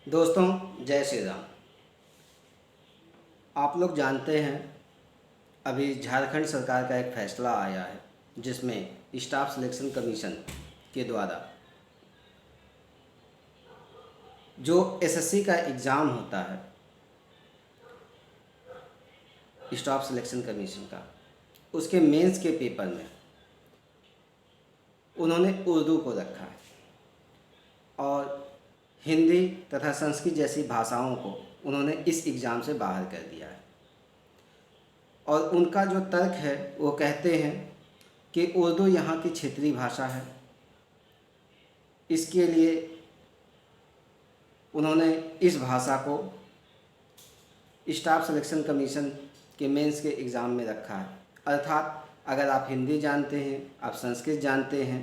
दोस्तों, जय श्री राम। आप लोग जानते हैं, अभी झारखंड सरकार का एक फ़ैसला आया है जिसमें स्टाफ सिलेक्शन कमीशन के द्वारा जो एसएससी का एग्ज़ाम होता है, स्टाफ सिलेक्शन कमीशन का, उसके मेंस के पेपर में उन्होंने उर्दू को रखा है और हिंदी तथा संस्कृत जैसी भाषाओं को उन्होंने इस एग्ज़ाम से बाहर कर दिया है। और उनका जो तर्क है वो कहते हैं कि उर्दू यहाँ की क्षेत्रीय भाषा है, इसके लिए उन्होंने इस भाषा को स्टाफ सिलेक्शन कमीशन के मेंस के एग्ज़ाम में रखा है। अर्थात अगर आप हिंदी जानते हैं, आप संस्कृत जानते हैं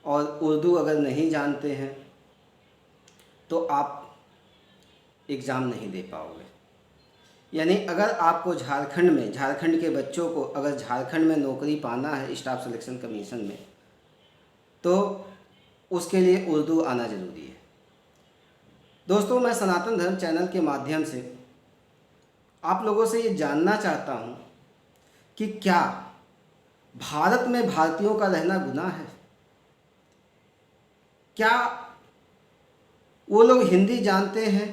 और उर्दू अगर नहीं जानते हैं तो आप एग्ज़ाम नहीं दे पाओगे। यानी अगर आपको झारखंड के बच्चों को अगर झारखंड में नौकरी पाना है स्टाफ सिलेक्शन कमीशन में, तो उसके लिए उर्दू आना ज़रूरी है। दोस्तों, मैं सनातन धर्म चैनल के माध्यम से आप लोगों से ये जानना चाहता हूँ कि क्या भारत में भारतीयों का रहना गुनाह है? क्या वो लोग हिंदी जानते हैं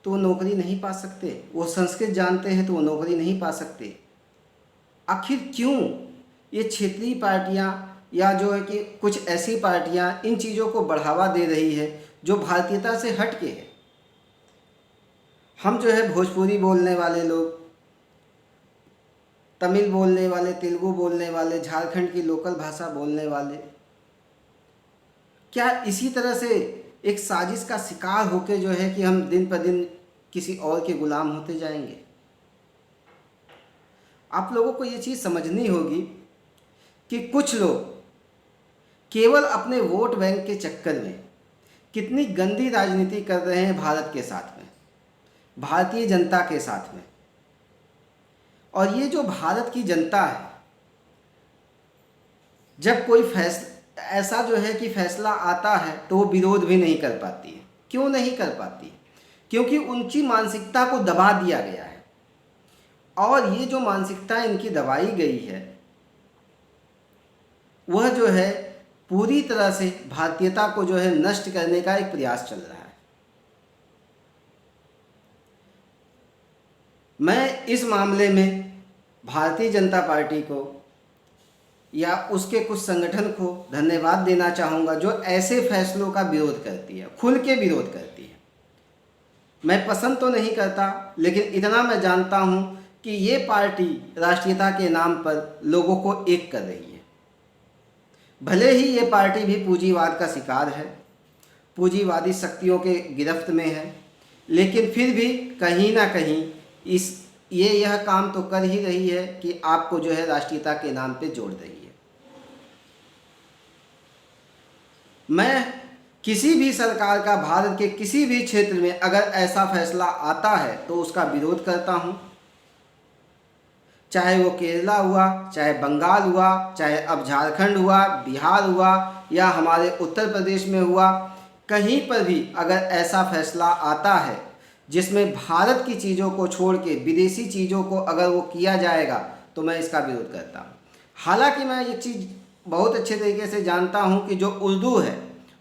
तो वो नौकरी नहीं पा सकते? वो संस्कृत जानते हैं तो वो नौकरी नहीं पा सकते? आखिर क्यों ये क्षेत्रीय पार्टियां या जो है कि कुछ ऐसी पार्टियां इन चीज़ों को बढ़ावा दे रही है जो भारतीयता से हट के है? हम जो है भोजपुरी बोलने वाले लोग, तमिल बोलने वाले, तेलुगु बोलने वाले, झारखंड की लोकल भाषा बोलने वाले, क्या इसी तरह से एक साजिश का शिकार होकर जो है कि हम दिन पर दिन किसी और के गुलाम होते जाएंगे? आप लोगों को ये चीज़ समझनी होगी कि कुछ लोग केवल अपने वोट बैंक के चक्कर में कितनी गंदी राजनीति कर रहे हैं भारत के साथ में, भारतीय जनता के साथ में। और ये जो भारत की जनता है, जब कोई ऐसा जो है कि फैसला आता है तो वो विरोध भी नहीं कर पाती है। क्यों नहीं कर पाती? क्योंकि उनकी मानसिकता को दबा दिया गया है। और ये जो मानसिकता इनकी दबाई गई है वह जो है पूरी तरह से भारतीयता को जो है नष्ट करने का एक प्रयास चल रहा है। मैं इस मामले में भारतीय जनता पार्टी को या उसके कुछ संगठन को धन्यवाद देना चाहूँगा जो ऐसे फैसलों का विरोध करती है, खुल के विरोध करती है। मैं पसंद तो नहीं करता, लेकिन इतना मैं जानता हूँ कि ये पार्टी राष्ट्रीयता के नाम पर लोगों को एक कर रही है। भले ही ये पार्टी भी पूंजीवाद का शिकार है, पूंजीवादी शक्तियों के गिरफ्त में है, लेकिन फिर भी कहीं ना कहीं यह काम तो कर ही रही है कि आपको जो है राष्ट्रीयता के नाम पे जोड़ रही है। मैं किसी भी सरकार का भारत के किसी भी क्षेत्र में अगर ऐसा फैसला आता है तो उसका विरोध करता हूं, चाहे वो केरला हुआ, चाहे बंगाल हुआ, चाहे अब झारखंड हुआ, बिहार हुआ या हमारे उत्तर प्रदेश में हुआ। कहीं पर भी अगर ऐसा फैसला आता है जिसमें भारत की चीज़ों को छोड़ के विदेशी चीज़ों को अगर वो किया जाएगा तो मैं इसका विरोध करता हूँ। हालांकि मैं ये चीज़ बहुत अच्छे तरीके से जानता हूँ कि जो उर्दू है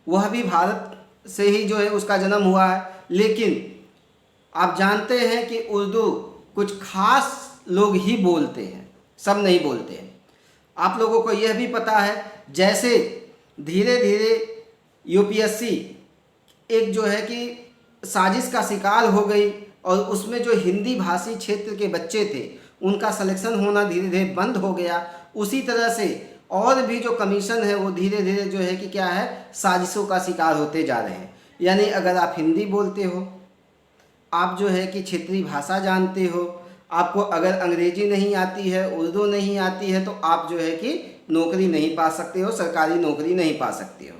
वह भी भारत से ही जो है उसका जन्म हुआ है, लेकिन आप जानते हैं कि उर्दू कुछ खास लोग ही बोलते हैं, सब नहीं बोलते हैं। आप लोगों को यह भी पता है जैसे धीरे धीरे यूपीएससी एक जो है कि साजिश का शिकार हो गई और उसमें जो हिंदी भाषी क्षेत्र के बच्चे थे उनका सिलेक्शन होना धीरे धीरे बंद हो गया। उसी तरह से और भी जो कमीशन है वो धीरे धीरे जो है कि क्या है, साजिशों का शिकार होते जा रहे हैं। यानी अगर आप हिंदी बोलते हो, आप जो है कि क्षेत्रीय भाषा जानते हो, आपको अगर अंग्रेजी नहीं आती है, उर्दू नहीं आती है, तो आप जो है कि नौकरी नहीं पा सकते हो, सरकारी नौकरी नहीं पा सकते हो।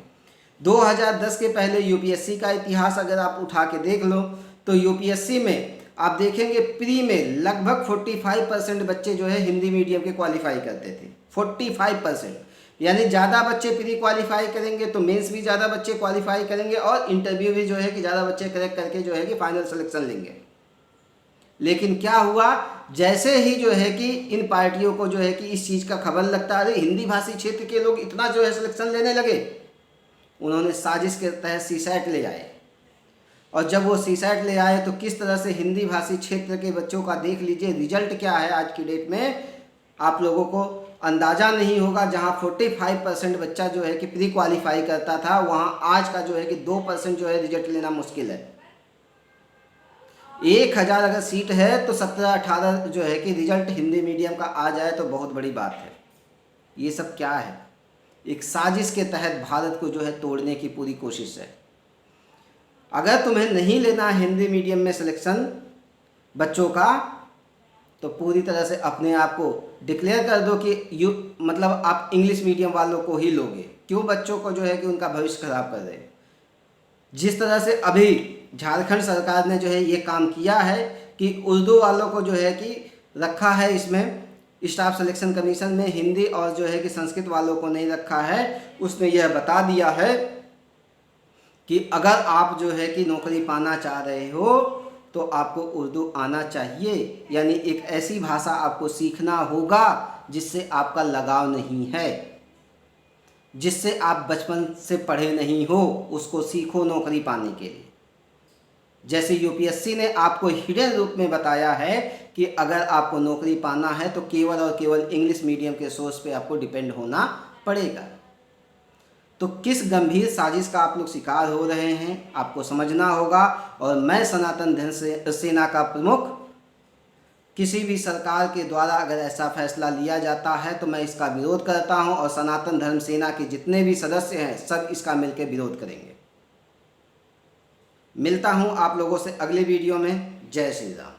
2010 के पहले यूपीएससी का इतिहास अगर आप उठा के देख लो तो यूपीएससी में आप देखेंगे प्री में लगभग 45% बच्चे जो है हिंदी मीडियम के क्वालिफाई करते थे, 45%। यानी ज़्यादा बच्चे प्री क्वालिफाई करेंगे तो मेंस भी ज़्यादा बच्चे क्वालिफाई करेंगे और इंटरव्यू भी जो है कि ज़्यादा बच्चे क्रैक करके जो है कि फाइनल सिलेक्शन लेंगे। लेकिन क्या हुआ, जैसे ही जो है कि इन पार्टियों को जो है कि इस चीज़ का खबर लगता है, हिंदी भाषी क्षेत्र के लोग इतना जो है सिलेक्शन लेने लगे, उन्होंने साजिश के तहत सीसैट ले आए। और जब वो सीसैट ले आए तो किस तरह से हिंदी भाषी क्षेत्र के बच्चों का देख लीजिए रिजल्ट क्या है आज की डेट में, आप लोगों को अंदाज़ा नहीं होगा। जहां 45% बच्चा जो है कि प्री क्वालिफाई करता था, वहां आज का जो है कि 2% जो है रिजल्ट लेना मुश्किल है। 1000 अगर सीट है तो 17-18 जो है कि रिजल्ट हिंदी मीडियम का आ जाए तो बहुत बड़ी बात है। ये सब क्या है, एक साजिश के तहत भारत को जो है तोड़ने की पूरी कोशिश है। अगर तुम्हें नहीं लेना हिंदी मीडियम में सिलेक्शन बच्चों का, तो पूरी तरह से अपने आप को डिक्लेयर कर दो कि मतलब आप इंग्लिश मीडियम वालों को ही लोगे। क्यों बच्चों को जो है कि उनका भविष्य खराब कर रहे। जिस तरह से अभी झारखंड सरकार ने जो है ये काम किया है कि उर्दू वालों को जो है कि रखा है इसमें स्टाफ सिलेक्शन कमीशन में, हिंदी और जो है कि संस्कृत वालों को नहीं रखा है। उसने यह बता दिया है कि अगर आप जो है कि नौकरी पाना चाह रहे हो तो आपको उर्दू आना चाहिए, यानी एक ऐसी भाषा आपको सीखना होगा जिससे आपका लगाव नहीं है, जिससे आप बचपन से पढ़े नहीं हो, उसको सीखो नौकरी पाने के लिए। जैसे यूपीएससी ने आपको हिडन रूप में बताया है कि अगर आपको नौकरी पाना है तो केवल और केवल इंग्लिश मीडियम के सोर्स पे आपको डिपेंड होना पड़ेगा। तो किस गंभीर साजिश का आप लोग शिकार हो रहे हैं आपको समझना होगा। और मैं सनातन धर्म सेना का प्रमुख, किसी भी सरकार के द्वारा अगर ऐसा फैसला लिया जाता है तो मैं इसका विरोध करता हूं, और सनातन धर्म सेना के जितने भी सदस्य हैं सब इसका मिलकर विरोध करेंगे। मिलता हूं आप लोगों से अगले वीडियो में। जय श्री राम।